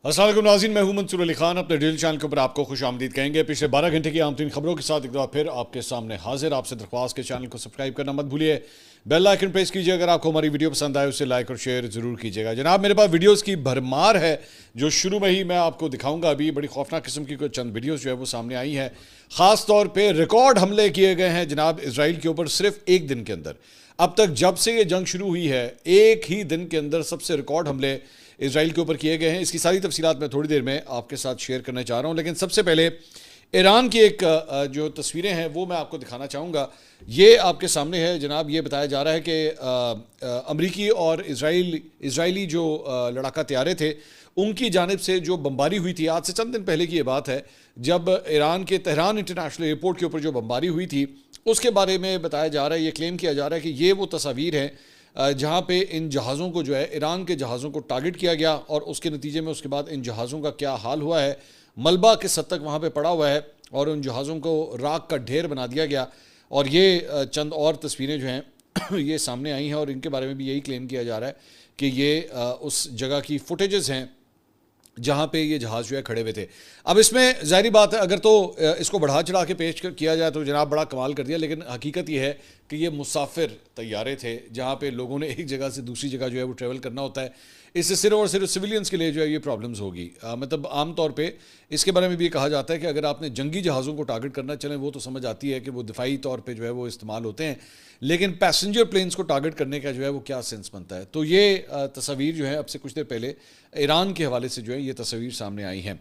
السلام علیکم ناظرین، میں ہوں منصور علی خان، اپنے ڈیل چینل کے اوپر آپ کو خوش آمدید کہیں گے۔ پچھلے 12 گھنٹے کی اہم ترین خبروں کے ساتھ ایک دفعہ پھر آپ کے سامنے حاضر۔ آپ سے درخواست کے چینل کو سبسکرائب کرنا مت بھولیے، بیل آئیکن پریس کیجیے۔ اگر آپ کو ہماری ویڈیو پسند آئے اسے لائک اور شیئر ضرور کیجیے گا۔ جناب، میرے پاس ویڈیوز کی بھرمار ہے جو شروع میں ہی میں آپ کو دکھاؤں گا۔ ابھی بڑی خوفناک قسم کی کوئی چند ویڈیوز جو ہے وہ سامنے آئی ہیں، خاص طور پہ ریکارڈ حملے کیے گئے ہیں جناب اسرائیل کے اوپر صرف ایک دن کے اندر۔ اب تک جب سے یہ جنگ شروع ہوئی ہے، ایک ہی دن کے اندر سب سے ریکارڈ حملے اسرائیل کے اوپر کیے گئے ہیں۔ اس کی ساری تفصیلات میں تھوڑی دیر میں آپ کے ساتھ شیئر کرنا چاہ رہا ہوں، لیکن سب سے پہلے ایران کی ایک جو تصویریں ہیں وہ میں آپ کو دکھانا چاہوں گا۔ یہ آپ کے سامنے ہے جناب۔ یہ بتایا جا رہا ہے کہ امریکی اور اسرائیلی جو لڑاکا طیارے تھے ان کی جانب سے جو بمباری ہوئی تھی، آج سے چند دن پہلے کی یہ بات ہے، جب ایران کے تہران انٹرنیشنل ایئرپورٹ کے اوپر جو بمباری ہوئی تھی اس کے بارے میں بتایا جا رہا ہے، یہ کلیم کیا جا رہا ہے کہ یہ وہ تصاویر ہیں جہاں پہ ان جہازوں کو جو ہے ایران کے جہازوں کو ٹارگٹ کیا گیا، اور اس کے نتیجے میں اس کے بعد ان جہازوں کا کیا حال ہوا ہے۔ ملبہ کس حد تک وہاں پہ پڑا ہوا ہے اور ان جہازوں کو راکھ کا ڈھیر بنا دیا گیا۔ اور یہ چند اور تصویریں جو ہیں یہ سامنے آئی ہیں، اور ان کے بارے میں بھی یہی کلیم کیا جا رہا ہے کہ یہ اس جگہ کی فوٹیجز ہیں جہاں پہ یہ جہاز جو ہے کھڑے ہوئے تھے۔ اب اس میں ظاہری بات ہے، اگر تو اس کو بڑھا چڑھا کے پیش کیا جائے تو جناب بڑا کمال کر دیا، لیکن حقیقت یہ ہے کہ یہ مسافر طیارے تھے جہاں پہ لوگوں نے ایک جگہ سے دوسری جگہ جو ہے وہ ٹریول کرنا ہوتا ہے۔ اس سے صرف اور صرف سویلینز کے لیے جو ہے یہ پرابلمز ہوگی۔ مطلب عام طور پہ اس کے بارے میں بھی یہ کہا جاتا ہے کہ اگر آپ نے جنگی جہازوں کو ٹارگٹ کرنا چلیں وہ تو سمجھ آتی ہے کہ وہ دفاعی طور پہ جو ہے وہ استعمال ہوتے ہیں، لیکن پیسنجر پلینز کو ٹارگٹ کرنے کا جو ہے وہ کیا سینس بنتا ہے۔ تو یہ تصاویر جو ہیں اب سے کچھ دیر پہلے ایران کے حوالے سے جو ہے یہ تصاویر سامنے آئی ہیں۔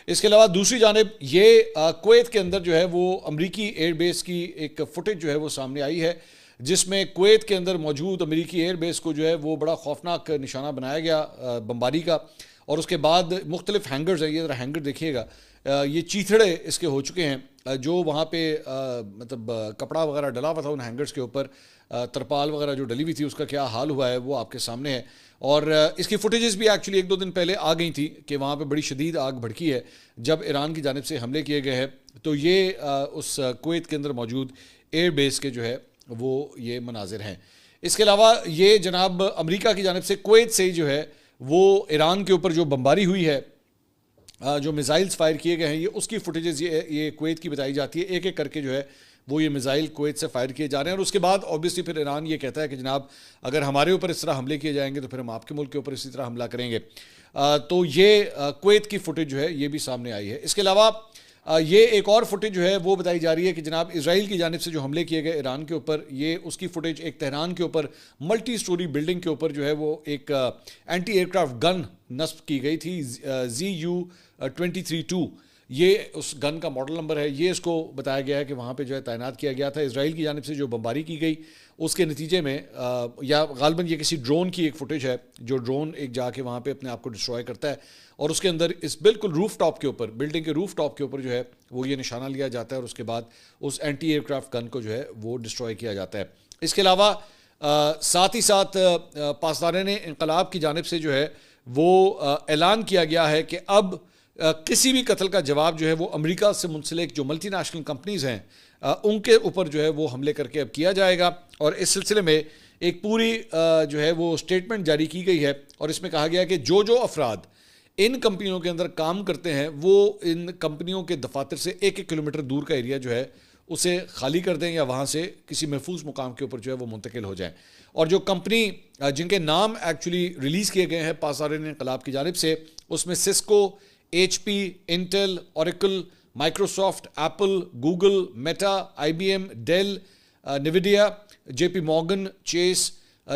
اس کے علاوہ دوسری جانب یہ کویت کے اندر جو ہے وہ امریکی ایئر بیس کی ایک فوٹیج جو ہے وہ سامنے آئی ہے، جس میں کویت کے اندر موجود امریکی ایئر بیس کو جو ہے وہ بڑا خوفناک نشانہ بنایا گیا بمباری کا۔ اور اس کے بعد مختلف ہینگرز ہیں، یہ ذرا ہینگر دیکھیے گا، یہ چیتھڑے اس کے ہو چکے ہیں جو وہاں پہ مطلب کپڑا وغیرہ ڈلا ہوا تھا ان ہینگرز کے اوپر، ترپال وغیرہ جو ڈلی ہوئی تھی اس کا کیا حال ہوا ہے وہ آپ کے سامنے ہے۔ اور اس کی فوٹیجز بھی ایکچولی ایک دو دن پہلے آ گئی تھی کہ وہاں پہ بڑی شدید آگ بھڑکی ہے جب ایران کی جانب سے حملے کیے گئے ہیں۔ تو یہ اس کویت کے اندر موجود ایئر بیس کے جو ہے وہ یہ مناظر ہیں۔ اس کے علاوہ یہ جناب امریکہ کی جانب سے کویت سے جو ہے وہ ایران کے اوپر جو بمباری ہوئی ہے، جو میزائلز فائر کیے گئے ہیں، یہ اس کی فوٹیجز یہ کویت کی بتائی جاتی ہے۔ ایک ایک کر کے جو ہے وہ یہ میزائل کویت سے فائر کیے جا رہے ہیں، اور اس کے بعد اوبیسلی پھر ایران یہ کہتا ہے کہ جناب اگر ہمارے اوپر اس طرح حملے کیے جائیں گے تو پھر ہم آپ کے ملک کے اوپر اسی طرح حملہ کریں گے۔ تو یہ کویت کی فوٹیج جو ہے یہ بھی سامنے آئی ہے۔ اس کے علاوہ یہ ایک اور فوٹیج جو ہے وہ بتائی جا رہی ہے کہ جناب اسرائیل کی جانب سے جو حملے کیے گئے ایران کے اوپر، یہ اس کی فوٹیج ایک تہران کے اوپر ملٹی سٹوری بلڈنگ کے اوپر جو ہے وہ ایک اینٹی ایئر کرافٹ گن نصب کی گئی تھی، ZU-23-2 یہ اس گن کا ماڈل نمبر ہے۔ یہ اس کو بتایا گیا ہے کہ وہاں پہ جو ہے تعینات کیا گیا تھا۔ اسرائیل کی جانب سے جو بمباری کی گئی اس کے نتیجے میں یا غالباً یہ کسی ڈرون کی ایک فوٹیج ہے، جو ڈرون ایک جا کے وہاں پہ اپنے آپ کو ڈسٹرائے کرتا ہے، اور اس کے اندر اس بالکل روف ٹاپ کے اوپر، بلڈنگ کے روف ٹاپ کے اوپر جو ہے وہ یہ نشانہ لیا جاتا ہے، اور اس کے بعد اس اینٹی ایئر کرافٹ گن کو جو ہے وہ ڈسٹرائے کیا جاتا ہے۔ اس کے علاوہ ساتھ ہی ساتھ پاسداران انقلاب کی جانب سے جو ہے وہ اعلان کیا گیا ہے کہ اب کسی بھی قتل کا جواب جو ہے وہ امریکہ سے منسلک جو ملٹی نیشنل کمپنیز ہیں ان کے اوپر جو ہے وہ حملے کر کے اب کیا جائے گا۔ اور اس سلسلے میں ایک پوری جو ہے وہ اسٹیٹمنٹ جاری کی گئی ہے، اور اس میں کہا گیا کہ جو افراد ان کمپنیوں کے اندر کام کرتے ہیں وہ ان کمپنیوں کے دفاتر سے 1 کلومیٹر دور کا ایریا جو ہے اسے خالی کر دیں، یا وہاں سے کسی محفوظ مقام کے اوپر جو ہے وہ منتقل ہو جائیں۔ اور جو کمپنی جن کے نام ایکچولی ریلیز کیے گئے ہیں پاسداران انقلاب کی جانب سے، اس میں Cisco, HP، Intel, Oracle, Microsoft, Apple, Google, Meta, IBM، Dell, Nvidia, JP Morgan Chase,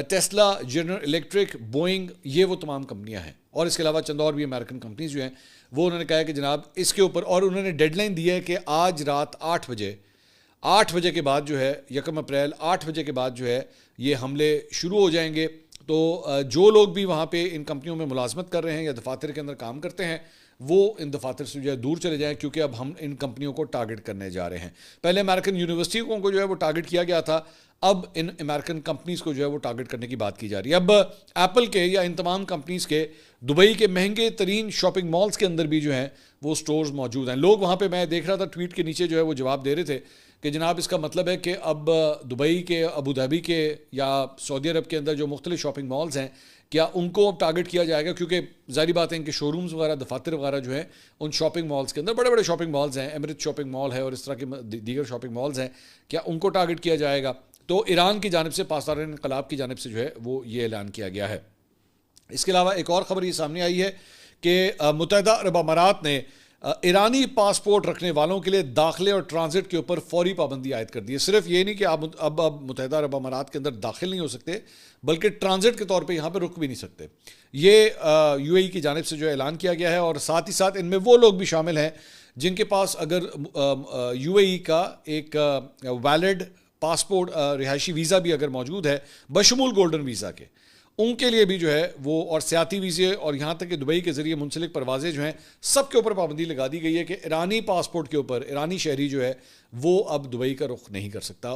Tesla, General Electric, Boeing, یہ وہ تمام کمپنیاں ہیں۔ اور اس کے علاوہ چند اور بھی امریکن کمپنیز جو ہیں وہ انہوں نے کہا ہے کہ جناب اس کے اوپر، اور انہوں نے ڈیڈ لائن دی ہے کہ آج رات 8 بجے کے بعد جو ہے 1 اپریل 8 بجے کے بعد جو ہے یہ حملے شروع ہو جائیں گے۔ تو جو لوگ بھی وہاں پہ ان کمپنیوں میں ملازمت کر رہے ہیں یا دفاتر کے اندر کام کرتے ہیں وہ ان دفاتر سے جو ہے دور چلے جائیں، کیونکہ اب ہم ان کمپنیوں کو ٹارگٹ کرنے جا رہے ہیں۔ پہلے امریکن یونیورسٹیوں کو جو ہے وہ ٹارگٹ کیا گیا تھا، اب ان امریکن کمپنیز کو جو ہے وہ ٹارگٹ کرنے کی بات کی جا رہی ہے۔ اب ایپل کے یا ان تمام کمپنیز کے دبئی کے مہنگے ترین شاپنگ مالز کے اندر بھی جو ہیں وہ سٹورز موجود ہیں۔ لوگ وہاں پہ، میں دیکھ رہا تھا ٹویٹ کے نیچے جو ہے وہ جواب دے رہے تھے کہ جناب اس کا مطلب ہے کہ اب دبئی کے، ابوظہبی کے یا سعودی عرب کے اندر جو مختلف شاپنگ مالز ہیں کیا ان کو اب ٹارگٹ کیا جائے گا؟ کیونکہ ظاہری بات ہے کہ شو رومز وغیرہ دفاتر وغیرہ جو ہیں ان شاپنگ مالز کے اندر بڑے بڑے شاپنگ مالز ہیں، ایمریٹ شاپنگ مال ہے اور اس طرح کے دیگر شاپنگ مالز ہیں، کیا ان کو ٹارگٹ کیا جائے گا؟ تو ایران کی جانب سے، پاسداران انقلاب کی جانب سے جو ہے وہ یہ اعلان کیا گیا ہے۔ اس کے علاوہ ایک اور خبر یہ سامنے آئی ہے کہ متحدہ عرب امارات نے ایرانی پاسپورٹ رکھنے والوں کے لیے داخلے اور ٹرانزٹ کے اوپر فوری پابندی عائد کر دی ہے۔ صرف یہ نہیں کہ آپ اب متحدہ عرب امارات کے اندر داخل نہیں ہو سکتے، بلکہ ٹرانزٹ کے طور پہ یہاں پہ رک بھی نہیں سکتے۔ یہ یو اے ای کی جانب سے جو اعلان کیا گیا ہے، اور ساتھ ہی ساتھ ان میں وہ لوگ بھی شامل ہیں جن کے پاس اگر یو اے ای کا ایک ویلڈ پاسپورٹ رہائشی ویزا بھی اگر موجود ہے بشمول گولڈن ویزا کے، ان کے لیے بھی جو ہے وہ، اور سیاحتی ویزے اور یہاں تک کہ دبئی کے ذریعے منسلک پروازیں جو ہیں سب کے اوپر پابندی لگا دی گئی ہے کہ ایرانی پاسپورٹ کے اوپر ایرانی شہری جو ہے وہ اب دبئی کا رخ نہیں کر سکتا،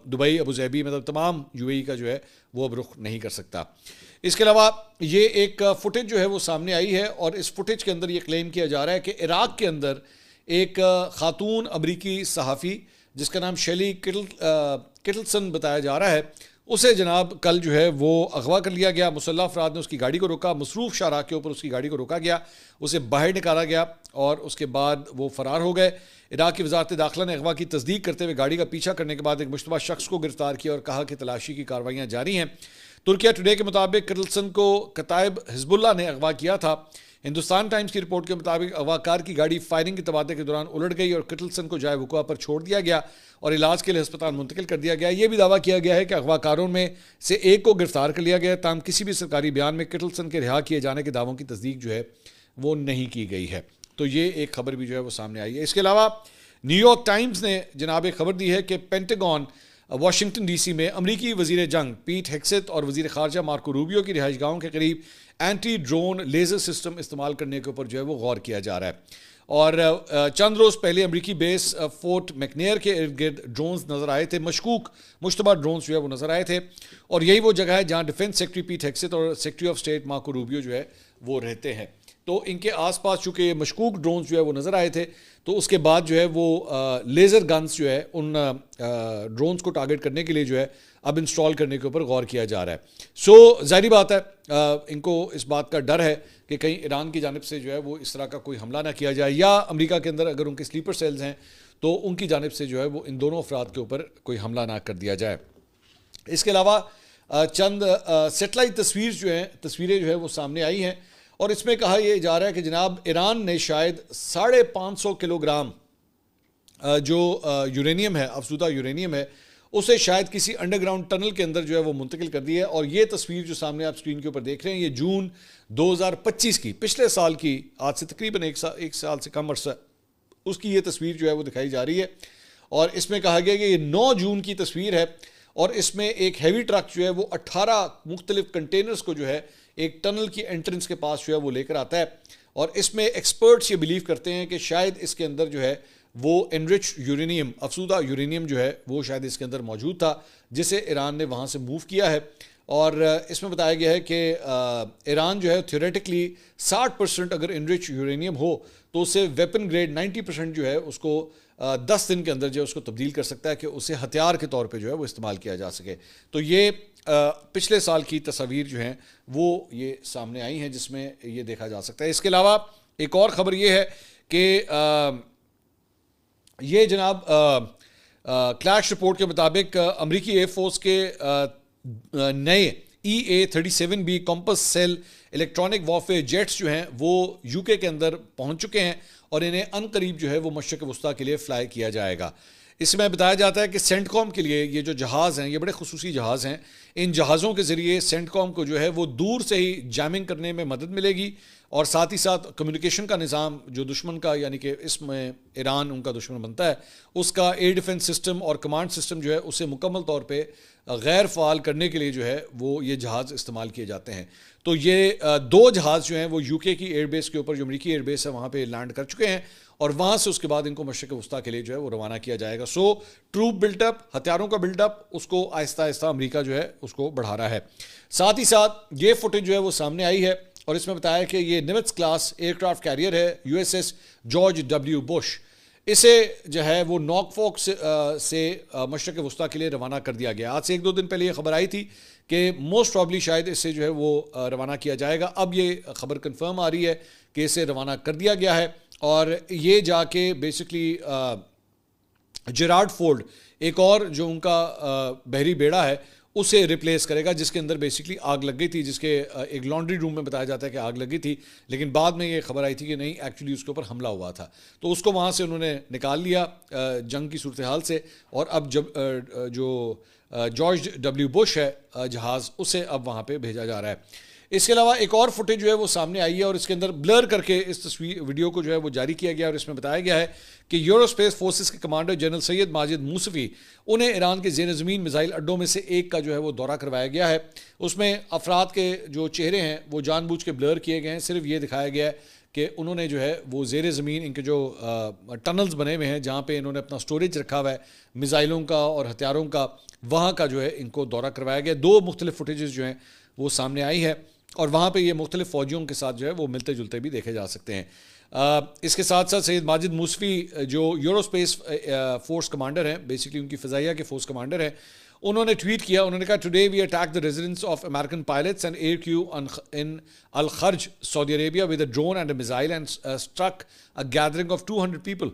دبئی ابوظہبی مطلب تمام یو اے ای کا جو ہے وہ اب رخ نہیں کر سکتا۔ اس کے علاوہ یہ ایک فوٹیج جو ہے وہ سامنے آئی ہے، اور اس فوٹیج کے اندر یہ کلیم کیا جا رہا ہے کہ عراق کے اندر ایک خاتون امریکی صحافی جس کا نام شیلی کٹلسن بتایا جا رہا ہے، اسے جناب کل جو ہے وہ اغوا کر لیا گیا۔ مسلح افراد نے اس کی گاڑی کو روکا، مصروف شاہراہ کے اوپر اس کی گاڑی کو روکا گیا، اسے باہر نکالا گیا اور اس کے بعد وہ فرار ہو گئے۔ عراق کی وزارت داخلہ نے اغوا کی تصدیق کرتے ہوئے گاڑی کا پیچھا کرنے کے بعد ایک مشتبہ شخص کو گرفتار کیا اور کہا کہ تلاشی کی کارروائیاں جاری ہیں۔ ترکیہ ٹوڈے کے مطابق کٹلسن کو کتائب حزب اللہ نے اغوا کیا تھا۔ ہندوستان ٹائمز کی رپورٹ کے مطابق اغوا کار کی گاڑی فائرنگ کے تبادلے کے دوران الٹ گئی اور کٹلسن کو جائے وقوع پر چھوڑ دیا گیا اور علاج کے لیے ہسپتال منتقل کر دیا گیا۔ یہ بھی دعویٰ کیا گیا ہے کہ اغوا کاروں میں سے ایک کو گرفتار کر لیا گیا، تاہم کسی بھی سرکاری بیان میں کٹلسن کے رہا کیے جانے کے دعووں کی تصدیق جو ہے وہ نہیں کی گئی ہے۔ تو یہ ایک خبر بھی جو ہے وہ سامنے آئی ہے۔ اس کے علاوہ نیو یارک ٹائمز نے جناب ایک خبر دی ہے کہ پینٹاگون واشنگٹن ڈی سی میں امریکی وزیر جنگ پیٹ ہیگسیت اور وزیر خارجہ مارکو روبیو کی رہائش گاہوں کے قریب اینٹی ڈرون لیزر سسٹم استعمال کرنے کے اوپر جو ہے وہ غور کیا جا رہا ہے۔ اور چند روز پہلے امریکی بیس فورٹ میکنیئر کے ارد گرد ڈرونز نظر آئے تھے، مشتبہ ڈرونز جو ہے وہ نظر آئے تھے، اور یہی وہ جگہ ہے جہاں ڈیفنس سیکرٹری پیٹ ہیگسیت اور secretary of state Marco Rubio جو ہے وہ رہتے ہیں۔ تو ان کے آس پاس چونکہ مشکوک ڈرونز جو ہے وہ نظر آئے تھے، تو اس کے بعد جو ہے وہ لیزر گنز جو ہے ان ڈرونز کو ٹارگٹ کرنے کے لیے جو ہے اب انسٹال کرنے کے اوپر غور کیا جا رہا ہے۔ ظاہری بات ہے ان کو اس بات کا ڈر ہے کہ کہیں ایران کی جانب سے جو ہے وہ اس طرح کا کوئی حملہ نہ کیا جائے، یا امریکہ کے اندر اگر ان کے سلیپر سیلز ہیں تو ان کی جانب سے جو ہے وہ ان دونوں افراد کے اوپر کوئی حملہ نہ کر دیا جائے۔ اس کے علاوہ چند سیٹلائٹ تصویریں جو ہے وہ سامنے آئی ہیں، اور اس میں کہا یہ جا رہا ہے کہ جناب ایران نے شاید 550 کلو گرام جو یورینیم ہے، افزودہ یورینیم ہے، اسے شاید کسی انڈر گراؤنڈ ٹنل کے اندر جو ہے وہ منتقل کر دی ہے۔ اور یہ تصویر جو سامنے آپ اسکرین کے اوپر دیکھ رہے ہیں یہ جون 2025 کی، پچھلے سال کی، آج سے تقریباً ایک سال سے کم عرصہ اس کی یہ تصویر جو ہے وہ دکھائی جا رہی ہے، اور اس میں کہا گیا کہ یہ 9 جون کی تصویر ہے، اور اس میں ایک ہیوی ٹرک جو ہے وہ 18 مختلف کنٹینرز کو جو ہے ایک ٹنل کی انٹرنس کے پاس جو ہے وہ لے کر آتا ہے، اور اس میں ایکسپرٹس یہ بلیو کرتے ہیں کہ شاید اس کے اندر جو ہے وہ انرچ یورینیم، افزودہ یورینیم جو ہے وہ شاید اس کے اندر موجود تھا، جسے ایران نے وہاں سے موو کیا ہے۔ اور اس میں بتایا گیا ہے کہ ایران جو ہے تھیوریٹکلی 60% اگر انرچ یورینیم ہو تو اسے ویپن گریڈ 90% جو ہے اس کو 10 دن کے اندر جو ہے اس کو تبدیل کر سکتا ہے کہ اسے ہتھیار کے طور پہ جو ہے وہ استعمال کیا جا سکے۔ تو یہ پچھلے سال کی تصاویر جو ہیں وہ یہ سامنے آئی ہیں جس میں یہ دیکھا جا سکتا ہے۔ اس کے علاوہ ایک اور خبر یہ ہے کہ یہ جناب کلیش رپورٹ کے مطابق امریکی ایئر فورس کے نئے EA-37B کمپس سیل الیکٹرانک وارفیئر جیٹس جو ہیں وہ یو کے اندر پہنچ چکے ہیں، اور انہیں ان قریب جو ہے وہ مشرق وسطیٰ کے لیے فلائی کیا جائے گا۔ اس میں بتایا جاتا ہے کہ سینٹ کام کے لیے یہ جو جہاز ہیں یہ بڑے خصوصی جہاز ہیں، ان جہازوں کے ذریعے سینٹ کام کو جو ہے وہ دور سے ہی جیمنگ کرنے میں مدد ملے گی، اور ساتھ ہی ساتھ کمیونیکیشن کا نظام جو دشمن کا، یعنی کہ اس میں ایران ان کا دشمن بنتا ہے، اس کا ایئر ڈیفنس سسٹم اور کمانڈ سسٹم جو ہے اسے مکمل طور پہ غیر فعال کرنے کے لیے جو ہے وہ یہ جہاز استعمال کیے جاتے ہیں۔ تو یہ 2 جہاز جو ہیں وہ یو کی ایئر بیس کے اوپر، جو امریکی ایئر بیس ہے وہاں پہ لینڈ کر چکے ہیں، اور وہاں سے اس کے بعد ان کو مشرق وسطیٰ کے لیے جو ہے وہ روانہ کیا جائے گا۔ ٹروپ بلٹ اپ، ہتھیاروں کا بلڈ اپ، اس کو آہستہ آہستہ امریکہ جو ہے اس کو بڑھا رہا ہے۔ ساتھ ہی ساتھ یہ فوٹیج جو ہے وہ سامنے آئی ہے، اور اس میں بتایا کہ یہ نیمٹس کلاس ایئر کرافٹ کیریئر ہے USS جارج W بش، اسے جو ہے وہ نارفولک سے مشرق وسطیٰ کے لیے روانہ کر دیا گیا۔ آج سے 1-2 دن پہلے یہ خبر آئی تھی کہ موسٹ پرابلی شاید اس سے جو ہے وہ روانہ کیا جائے گا. اب یہ خبر کنفرم آ رہی ہے کہ اسے روانہ کر دیا گیا ہے اور یہ جا کے بیسکلی جیرارڈ فورڈ ایک اور جو ان کا بحری بیڑا ہے اسے ریپلیس کرے گا, جس کے اندر بیسکلی آگ لگ گئی تھی, جس کے ایک لانڈری روم میں بتایا جاتا ہے کہ آگ لگی تھی, لیکن بعد میں یہ خبر آئی تھی کہ نہیں ایکچولی اس کے اوپر حملہ ہوا تھا. تو اس کو وہاں سے انہوں نے نکال لیا جنگ کی صورتحال سے, اور اب جب جو جارج ڈبلیو بش ہے جہاز, اسے اب وہاں پہ بھیجا جا رہا ہے. اس کے علاوہ ایک اور فوٹیج جو ہے وہ سامنے آئی ہے اور اس کے اندر بلر کر کے اس ویڈیو کو جو ہے وہ جاری کیا گیا, اور اس میں بتایا گیا ہے کہ یورو اسپیس فورسز کے کمانڈر جنرل سید ماجد موصفی انہیں ایران کے زیر زمین میزائل اڈوں میں سے ایک کا جو ہے وہ دورہ کروایا گیا ہے. اس میں افراد کے جو چہرے ہیں وہ جان بوجھ کے بلر کیے گئے ہیں, صرف یہ دکھایا گیا ہے کہ انہوں نے جو ہے وہ زیر زمین ان کے جو ٹنلز بنے ہوئے ہیں جہاں پہ انہوں نے اپنا سٹوریج رکھا ہوا ہے میزائلوں کا اور ہتھیاروں کا, وہاں کا جو ہے ان کو دورہ کروایا گیا. 2 مختلف فوٹیجز جو ہیں وہ سامنے آئی ہے اور وہاں پہ یہ مختلف فوجیوں کے ساتھ جو ہے وہ ملتے جلتے بھی دیکھے جا سکتے ہیں. اس کے ساتھ ساتھ سید ماجد موصفی جو یورو اسپیس فورس کمانڈر ہیں, بیسکلی ان کی فضائیہ کے فورس کمانڈر ہیں, انہوں نے ٹویٹ کیا, انہوں نے کہا today we attack the residence of American pilots and air crew in Al Kharj Saudi Arabia with a drone and a missile and struck a gathering of 200 people.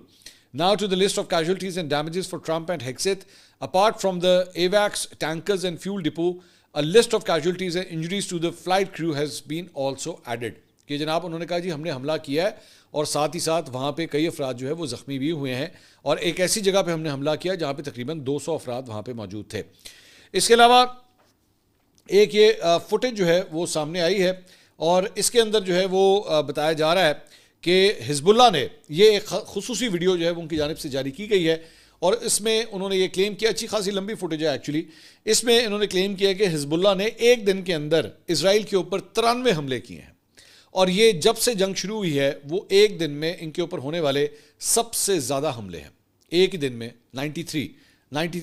Now to the list of casualties and damages for Trump and Hexit. Apart from the AWACS tankers and fuel depot, a list of casualties and injuries to the flight crew has been also added. کہ جناب انہوں نے کہا جی ہم نے حملہ کیا ہے اور ساتھ ہی ساتھ وہاں پہ کئی افراد جو ہے وہ زخمی بھی ہوئے ہیں, اور ایک ایسی جگہ پہ ہم نے حملہ کیا جہاں پہ تقریباً 200 افراد وہاں پہ موجود تھے. اس کے علاوہ ایک یہ فوٹیج جو ہے وہ سامنے آئی ہے اور اس کے اندر جو ہے وہ بتایا جا رہا ہے کہ حزب اللہ نے یہ ایک خصوصی ویڈیو جو ہے وہ ان کی جانب سے جاری کی گئی ہے, اور اس میں انہوں نے یہ کلیم کیا, اچھی خاصی لمبی فوٹیج ہے ایکچولی, اس میں انہوں نے کلیم کیا کہ حزب اللہ نے ایک دن کے اندر اسرائیل کے اوپر 93 حملے کیے ہیں, اور یہ جب سے جنگ شروع ہوئی ہے وہ ایک دن میں ان کے اوپر ہونے والے سب سے زیادہ حملے ہیں, ایک دن میں 93.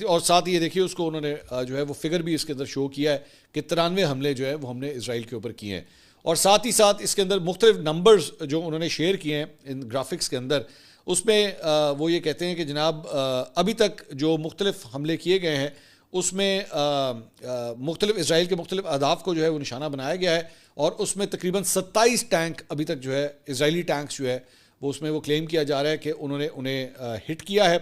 اور ساتھ ہی یہ دیکھیے اس کو انہوں نے جو ہے وہ فگر بھی اس کے اندر شو کیا ہے کہ 93 حملے جو ہے وہ ہم نے اسرائیل کے اوپر کیے ہیں, اور ساتھ ہی ساتھ اس کے اندر مختلف نمبرز جو انہوں نے شیئر کیے ہیں ان گرافکس کے اندر, اس میں وہ یہ کہتے ہیں کہ جناب ابھی تک جو مختلف حملے کیے گئے ہیں اس میں مختلف اسرائیل کے مختلف اہداف کو جو ہے وہ نشانہ بنایا گیا ہے, اور اس میں تقریباً 27 ٹینک ابھی تک جو ہے اسرائیلی ٹینکس جو ہے وہ اس میں وہ کلیم کیا جا رہا ہے کہ انہوں نے انہیں ہٹ کیا ہے.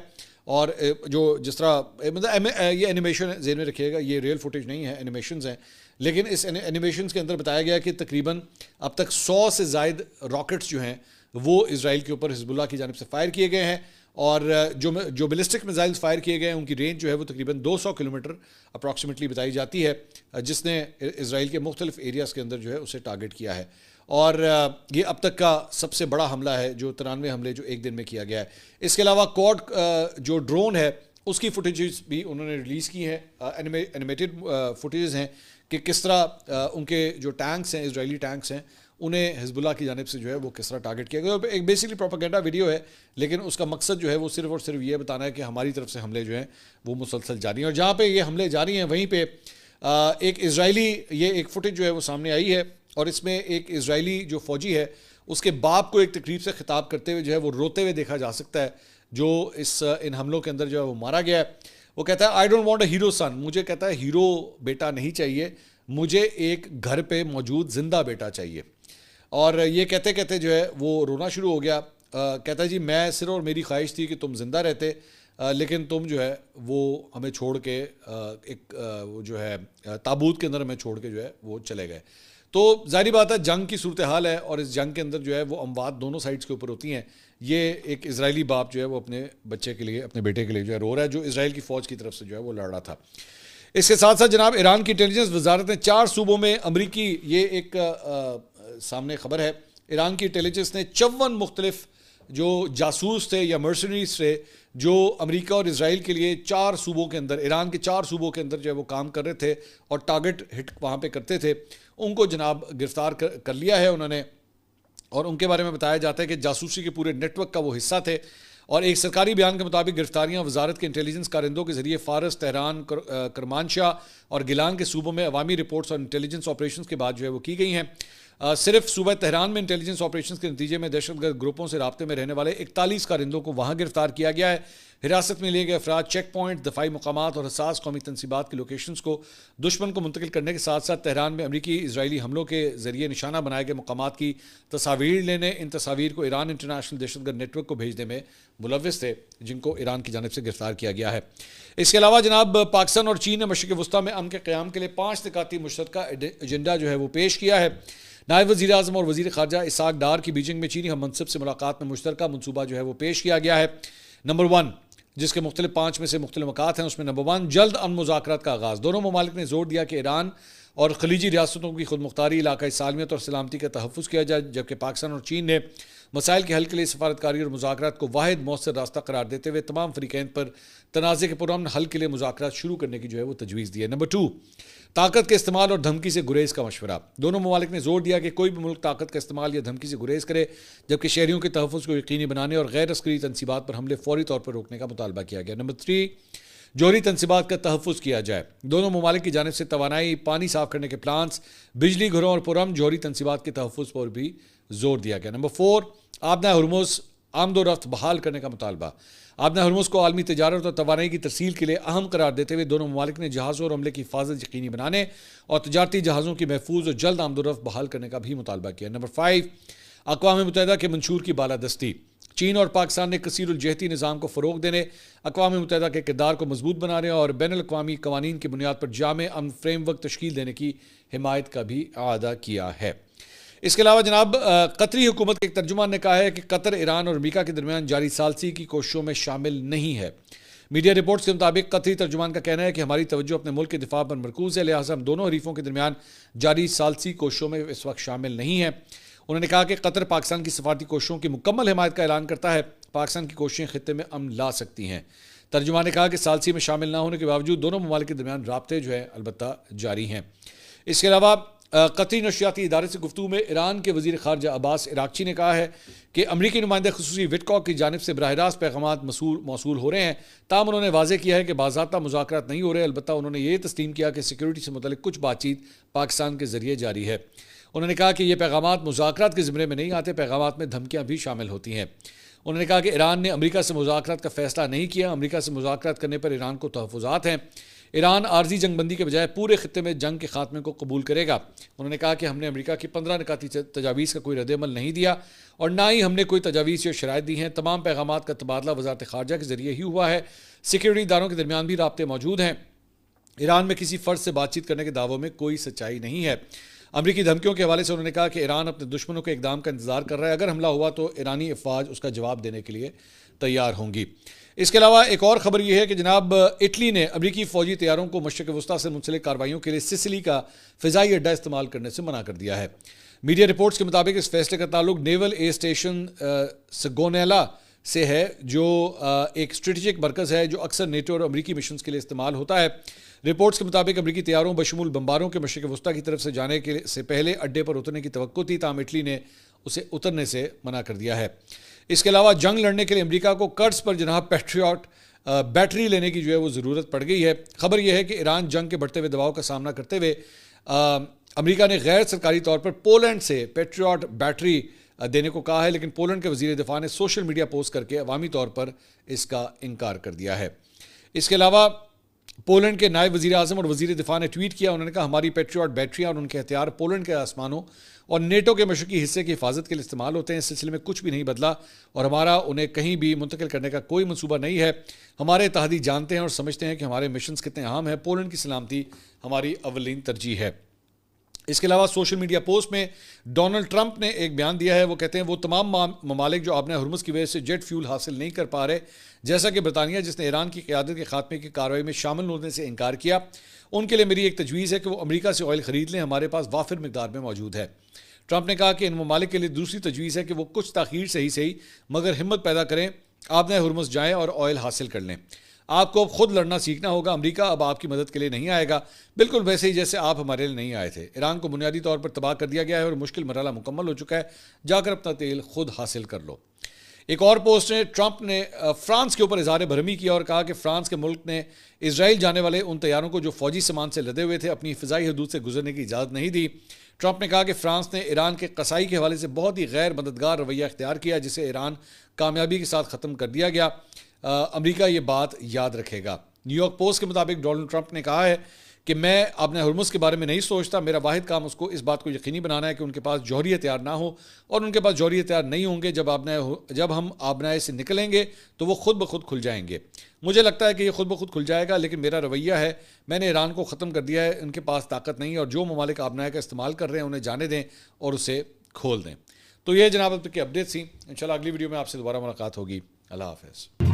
اور جو جس طرح مطلب یہ اینیمیشن ذہن میں رکھیے گا, یہ ریئل فوٹیج نہیں ہے, اینیمیشنز ہیں, لیکن اس اینیمیشنز کے اندر بتایا گیا کہ تقریباً اب تک 100 سے زائد راکٹس جو ہیں وہ اسرائیل کے اوپر حزب اللہ کی جانب سے فائر کیے گئے ہیں, اور جو بیلسٹک میزائلز فائر کیے گئے ہیں ان کی رینج جو ہے وہ تقریباً 200 کلومیٹر اپروکسیمیٹلی بتائی جاتی ہے, جس نے اسرائیل کے مختلف ایریاز کے اندر جو ہے اسے ٹارگٹ کیا ہے. اور یہ اب تک کا سب سے بڑا حملہ ہے جو 93 حملے جو ایک دن میں کیا گیا ہے. اس کے علاوہ کوڈ جو ڈرون ہے اس کی فوٹیجز بھی انہوں نے ریلیز کی ہیں, اینیمیٹڈ فوٹیجز ہیں کہ کس طرح ان کے جو ٹینکس ہیں, اسرائیلی ٹینکس ہیں, انہیں حزب اللہ کی جانب سے جو ہے وہ کس طرح ٹارگٹ کیا گیا. ایک بیسکلی پروپیگنڈا ویڈیو ہے, لیکن اس کا مقصد جو ہے وہ صرف اور صرف یہ بتانا ہے کہ ہماری طرف سے حملے جو ہیں وہ مسلسل جاری ہیں, اور جہاں پہ یہ حملے جاری ہیں وہیں پہ ایک اسرائیلی یہ ایک فوٹیج جو ہے وہ سامنے آئی ہے, اور اس میں ایک اسرائیلی جو فوجی ہے اس کے باپ کو ایک تقریب سے خطاب کرتے ہوئے جو ہے وہ روتے ہوئے دیکھا جا سکتا ہے, جو ان حملوں کے اندر جو ہے وہ مارا گیا ہے. وہ کہتا ہے I don't want a hero son, مجھے کہتا ہے ہیرو بیٹا نہیں چاہیے, مجھے ایک گھر پہ موجود زندہ بیٹا چاہیے. اور یہ کہتے کہتے جو ہے وہ رونا شروع ہو گیا. کہتا ہے جی میں صرف اور میری خواہش تھی کہ تم زندہ رہتے, لیکن تم جو ہے وہ ہمیں چھوڑ کے ایک وہ جو ہے تابوت کے اندر ہمیں چھوڑ کے جو ہے وہ چلے گئے. تو ظاہری بات ہے جنگ کی صورتحال ہے, اور اس جنگ کے اندر جو ہے وہ اموات دونوں سائڈز کے اوپر ہوتی ہیں. یہ ایک اسرائیلی باپ جو ہے وہ اپنے بچے کے لیے, اپنے بیٹے کے لیے جو ہے رو رہا ہے, جو اسرائیل کی فوج کی طرف سے جو ہے وہ لڑ رہا تھا. اس کے ساتھ ساتھ جناب ایران کی انٹیلیجنس وزارت نے 4 صوبوں میں امریکی, یہ ایک سامنے خبر ہے, ایران کی انٹیلیجنس نے 54 مختلف جو جاسوس تھے یا مرسنریز تھے جو امریکہ اور اسرائیل کے لیے 4 صوبوں کے اندر, ایران کے 4 صوبوں کے اندر جو ہے وہ کام کر رہے تھے اور ٹارگٹ ہٹ وہاں پہ کرتے تھے, ان کو جناب گرفتار کر لیا ہے انہوں نے. اور ان کے بارے میں بتایا جاتا ہے کہ جاسوسی کے پورے نیٹ ورک کا وہ حصہ تھے. اور ایک سرکاری بیان کے مطابق گرفتاریاں وزارت کے انٹیلیجنس کارندوں کے ذریعے فارس, تہران, کرمانشاہ اور گیلان کے صوبوں میں عوامی رپورٹس اور انٹیلیجنس آپریشنز کے بعد جو ہے وہ کی گئی ہیں. صرف صوبہ تہران میں انٹیلیجنس آپریشنز کے نتیجے میں دہشت گرد گروپوں سے رابطے میں رہنے والے 41 کارندوں کو وہاں گرفتار کیا گیا ہے۔ حراست میں لیے گئے افراد چیک پوائنٹ، دفاعی مقامات اور حساس قومی تنصیبات کی لوکیشنز کو دشمن کو منتقل کرنے کے ساتھ ساتھ تہران میں امریکی اسرائیلی حملوں کے ذریعے نشانہ بنائے گئے مقامات کی تصاویر لینے، ان تصاویر کو ایران انٹرنیشنل دہشت گرد نیٹ ورک کو بھیجنے میں ملوث تھے، جن کو ایران کی جانب سے گرفتار کیا گیا ہے۔ اس کے علاوہ جناب پاکستان اور چین نے مشرق وسطیٰ میں امن کے قیام کے لیے 5 نکاتی مشترکہ ایجنڈا جو ہے وہ پیش کیا ہے۔ نائب وزیر اعظم اور وزیر خارجہ اسحاق ڈار کی بیجنگ میں چینی ہم منصب سے ملاقات میں مشترکہ منصوبہ جو ہے وہ پیش کیا گیا ہے۔ نمبر 1 جس کے مختلف 5 میں سے مختلف نکات ہیں، اس میں نمبر 1 جلد امن مذاکرات کا آغاز۔ دونوں ممالک نے زور دیا کہ ایران اور خلیجی ریاستوں کی خود مختاری، علاقائی سالمیت اور سلامتی کا تحفظ کیا جائے، جبکہ پاکستان اور چین نے مسائل کے حل کے لیے سفارتکاری اور مذاکرات کو واحد مؤثر راستہ قرار دیتے ہوئے تمام فریقین پر تنازع کے پرامن حل کے لیے مذاکرات شروع کرنے کی جو ہے وہ تجویز دی ہے۔ نمبر 2 طاقت کے استعمال اور دھمکی سے گریز کا مشورہ۔ دونوں ممالک نے زور دیا کہ کوئی بھی ملک طاقت کا استعمال یا دھمکی سے گریز کرے، جبکہ شہریوں کے تحفظ کو یقینی بنانے اور غیر عسکری تنصیبات پر حملے فوری طور پر روکنے کا مطالبہ کیا گیا۔ نمبر 3 جوہری تنصیبات کا تحفظ کیا جائے۔ دونوں ممالک کی جانب سے توانائی، پانی صاف کرنے کے پلانٹس، بجلی گھروں اور پرامن جوہری تنصیبات کے تحفظ پر بھی زور دیا گیا۔ نمبر 4 آبنہ ہرمز آمد و رفت بحال کرنے کا مطالبہ۔ آبنہ ہرمز کو عالمی تجارت اور توانائی کی ترسیل کے لیے اہم قرار دیتے ہوئے دونوں ممالک نے جہازوں اور عملے کی حفاظت یقینی بنانے اور تجارتی جہازوں کی محفوظ اور جلد آمد و رفت بحال کرنے کا بھی مطالبہ کیا۔ نمبر 5 اقوام متحدہ کے منشور کی بالادستی۔ چین اور پاکستان نے کثیر الجہتی نظام کو فروغ دینے، اقوام متحدہ کے کردار کو مضبوط بنانے اور بین الاقوامی قوانین کی بنیاد پر جامع امن فریم ورک تشکیل دینے کی حمایت کا بھی اعادہ کیا ہے۔ اس کے علاوہ جناب قطری حکومت کے ایک ترجمان نے کہا ہے کہ قطر ایران اور امریکہ کے درمیان جاری ثالثی کی کوششوں میں شامل نہیں ہے۔ میڈیا رپورٹس کے مطابق قطری ترجمان کا کہنا ہے کہ ہماری توجہ اپنے ملک کے دفاع پر مرکوز ہے، لہٰذا ہم دونوں حریفوں کے درمیان جاری ثالثی کوششوں میں اس وقت شامل نہیں ہیں۔ انہوں نے کہا کہ قطر پاکستان کی سفارتی کوششوں کی مکمل حمایت کا اعلان کرتا ہے، پاکستان کی کوششیں خطے میں امن لا سکتی ہیں۔ ترجمان نے کہا کہ ثالثی میں شامل نہ ہونے کے باوجود دونوں ممالک کے درمیان رابطے جو ہے البتہ جاری ہیں۔ اس کے علاوہ قطری نشریاتی ادارے سے گفتگو میں ایران کے وزیر خارجہ عباس عراقچی نے کہا ہے کہ امریکی نمائندہ خصوصی وٹکاک کی جانب سے براہ راست پیغامات موصول ہو رہے ہیں، تاہم انہوں نے واضح کیا ہے کہ باضابطہ مذاکرات نہیں ہو رہے، البتہ انہوں نے یہ تسلیم کیا کہ سیکیورٹی سے متعلق کچھ بات چیت پاکستان کے ذریعے جاری ہے۔ انہوں نے کہا کہ یہ پیغامات مذاکرات کے زمرے میں نہیں آتے، پیغامات میں دھمکیاں بھی شامل ہوتی ہیں۔ انہوں نے کہا کہ ایران نے امریکہ سے مذاکرات کا فیصلہ نہیں کیا، امریکہ سے مذاکرات کرنے پر ایران کو تحفظات ہیں۔ ایران عارضی جنگ بندی کے بجائے پورے خطے میں جنگ کے خاتمے کو قبول کرے گا۔ انہوں نے کہا کہ ہم نے امریکہ کی 15 نکاتی تجاویز کا کوئی رد عمل نہیں دیا اور نہ ہی ہم نے کوئی تجاویز یا شرائط دی ہیں، تمام پیغامات کا تبادلہ وزارت خارجہ کے ذریعے ہی ہوا ہے، سیکیورٹی اداروں کے درمیان بھی رابطے موجود ہیں۔ ایران میں کسی فرد سے بات چیت کرنے کے دعووں میں کوئی سچائی نہیں ہے۔ امریکی دھمکیوں کے حوالے سے انہوں نے کہا کہ ایران اپنے دشمنوں کے اقدام کا انتظار کر رہا ہے، اگر حملہ ہوا تو ایرانی افواج اس کا جواب دینے کے لیے تیار ہوں گی۔ اس کے علاوہ ایک اور خبر یہ ہے کہ جناب اٹلی نے امریکی فوجی طیاروں کو مشرق وسطیٰ سے منسلک کارروائیوں کے لیے سسلی کا فضائی اڈہ استعمال کرنے سے منع کر دیا ہے۔ میڈیا رپورٹس کے مطابق اس فیصلے کا تعلق نیول ایئر اسٹیشن سگونیلا سے ہے، جو ایک اسٹریٹجک مرکز ہے جو اکثر نیٹو اور امریکی مشنز کے لیے استعمال ہوتا ہے۔ رپورٹس کے مطابق امریکی طیاروں بشمول بمباروں کے مشرق وسطیٰ کی طرف سے جانے سے پہلے اڈے پر اترنے کی توقع تھی، تاہم اٹلی نے اسے اترنے سے منع کر دیا ہے۔ اس کے علاوہ جنگ لڑنے کے لیے امریکہ کو قرض پر جناب پیٹریاٹ بیٹری لینے کی جو ہے وہ ضرورت پڑ گئی ہے۔ خبر یہ ہے کہ ایران جنگ کے بڑھتے ہوئے دباؤ کا سامنا کرتے ہوئے امریکہ نے غیر سرکاری طور پر پولینڈ سے پیٹریاٹ بیٹری دینے کو کہا ہے، لیکن پولینڈ کے وزیر دفاع نے سوشل میڈیا پوسٹ کر کے عوامی طور پر اس کا انکار کر دیا ہے۔ اس کے علاوہ پولینڈ کے نائب وزیر اعظم اور وزیر دفاع نے ٹویٹ کیا، انہوں نے کہا ہماری پیٹریاٹ بیٹریاں اور ان کے ہتھیار پولینڈ کے آسمانوں اور نیٹو کے مشرقی حصے کی حفاظت کے لیے استعمال ہوتے ہیں۔ اس سلسلے میں کچھ بھی نہیں بدلا اور ہمارا انہیں کہیں بھی منتقل کرنے کا کوئی منصوبہ نہیں ہے۔ ہمارے اتحادی جانتے ہیں اور سمجھتے ہیں کہ ہمارے مشنز کتنے اہم ہیں، پولینڈ کی سلامتی ہماری اولین ترجیح ہے۔ اس کے علاوہ سوشل میڈیا پوسٹ میں ڈونلڈ ٹرمپ نے ایک بیان دیا ہے، وہ کہتے ہیں وہ تمام ممالک جو آبنہ ہرمز کی وجہ سے جیٹ فیول حاصل نہیں کر پا رہے، جیسا کہ برطانیہ جس نے ایران کی قیادت کے خاتمے کی کارروائی میں شامل ہونے سے انکار کیا، ان کے لیے میری ایک تجویز ہے کہ وہ امریکہ سے آئل خرید لیں، ہمارے پاس وافر مقدار میں موجود ہے۔ ٹرمپ نے کہا کہ ان ممالک کے لیے دوسری تجویز ہے کہ وہ کچھ تاخیر صحیح مگر ہمت پیدا کریں، آبنہ ہرمز جائیں اور آئل حاصل کر لیں۔ آپ کو اب خود لڑنا سیکھنا ہوگا، امریکہ اب آپ کی مدد کے لیے نہیں آئے گا، بالکل ویسے ہی جیسے آپ ہمارے لیے نہیں آئے تھے۔ ایران کو بنیادی طور پر تباہ کر دیا گیا ہے اور مشکل مرحلہ مکمل ہو چکا ہے، جا کر اپنا تیل خود حاصل کر لو۔ ایک اور پوسٹ میں ٹرمپ نے فرانس کے اوپر اظہار برہمی کیا اور کہا کہ فرانس کے ملک نے اسرائیل جانے والے ان طیاروں کو جو فوجی سامان سے لدے ہوئے تھے اپنی فضائی حدود سے گزرنے کی اجازت نہیں دی۔ ٹرمپ نے کہا کہ فرانس نے ایران کے قصائی کے حوالے سے بہت ہی غیر مددگار رویہ اختیار کیا جسے ایران کامیابی کے ساتھ ختم کر دیا گیا۔ امریکہ یہ بات یاد رکھے گا۔ نیو یارک پوسٹ کے مطابق ڈونلڈ ٹرمپ نے کہا ہے کہ میں آبنۂ ہرمز کے بارے میں نہیں سوچتا، میرا واحد کام اس بات کو یقینی بنانا ہے کہ ان کے پاس جوہری ہتھیار نہ ہو، اور ان کے پاس جوہری ہتھیار نہیں ہوں گے۔ جب ہم آبنائے سے نکلیں گے تو وہ خود بخود کھل جائیں گے۔ مجھے لگتا ہے کہ یہ خود بخود کھل جائے گا، لیکن میرا رویہ ہے میں نے ایران کو ختم کر دیا ہے، ان کے پاس طاقت نہیں، اور جو ممالک آبنائے کا استعمال کر رہے ہیں انہیں جانے دیں اور اسے کھول دیں۔ تو یہ جناب اب تک کی اپڈیٹس تھیں۔ انشاءاللہ اگلی ویڈیو میں آپ سے دوبارہ ملاقات ہوگی۔ اللہ حافظ۔